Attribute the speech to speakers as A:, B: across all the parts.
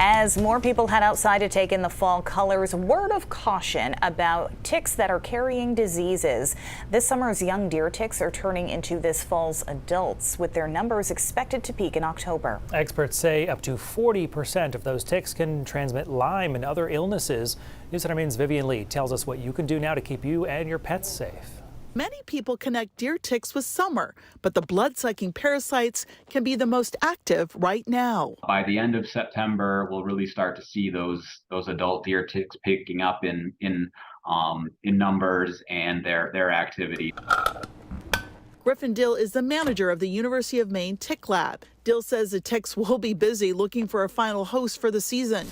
A: As more people head outside to take in the fall colors, word of caution about ticks that are carrying diseases. This summer's young deer ticks are turning into this fall's adults, with their numbers expected to peak in October.
B: Experts say up to 40% of those ticks can transmit Lyme and other illnesses. News Center Maine's Vivian Lee tells us what you can do now to keep you and your pets safe.
C: Many people connect deer ticks with summer, but the blood-sucking parasites can be the most active right now.
D: By the end of September, we'll really start to see those adult deer ticks picking up in numbers and their activity.
C: Griffin Dill is the manager of the University of Maine Tick Lab. Dill says the ticks will be busy looking for a final host for the season.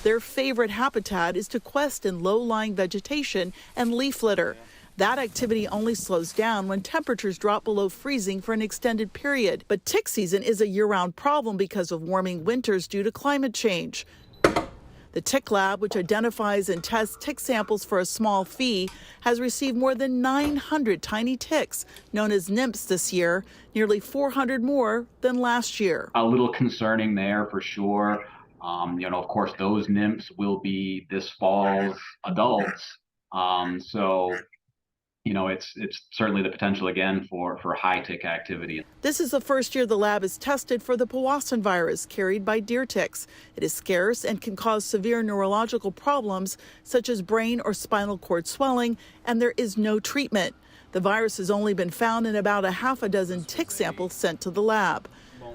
C: Their favorite habitat is to quest in low-lying vegetation and leaf litter. That activity only slows down when temperatures drop below freezing for an extended period. But tick season is a year-round problem because of warming winters due to climate change. The Tick Lab, which identifies and tests tick samples for a small fee, has received more than 900 tiny ticks, known as nymphs, this year, nearly 400 more than last year.
D: A little concerning there for sure. Of course, those nymphs will be this fall's adults. It's certainly the potential again for high tick activity.
C: This is the first year the lab is tested for the Powassan virus carried by deer ticks. It is scarce and can cause severe neurological problems such as brain or spinal cord swelling, and there is no treatment. The virus has only been found in about a half a dozen tick samples sent to the lab.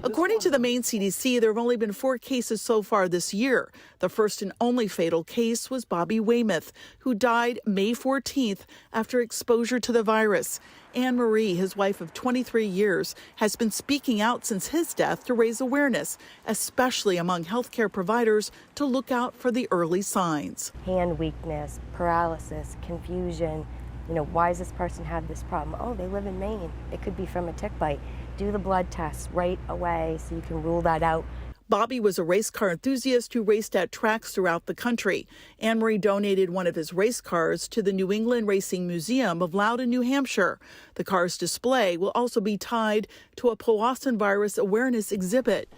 C: According to the Maine CDC, there have only been 4 cases so far this year. The first and only fatal case was Bobby Weymouth, who died May 14th after exposure to the virus. Anne Marie, his wife of 23 years, has been speaking out since his death to raise awareness, especially among healthcare providers, to look out for the early signs.
E: Hand weakness, paralysis, confusion. Why does this person have this problem? Oh, they live in Maine. It could be from a tick bite. Do the blood test right away so you can rule that out.
C: Bobby was a race car enthusiast who raced at tracks throughout the country. Anne Marie donated one of his race cars to the New England Racing Museum of Loudon, New Hampshire. The car's display will also be tied to a Powassan virus awareness exhibit.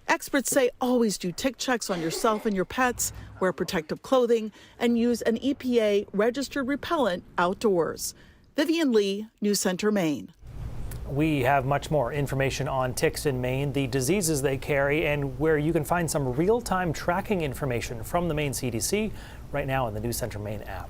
C: Experts say always do tick checks on yourself and your pets, wear protective clothing, and use an EPA-registered repellent outdoors. Vivian Lee, News Center, Maine.
B: We have much more information on ticks in Maine, the diseases they carry, and where you can find some real-time tracking information from the Maine CDC right now in the News Center Maine app.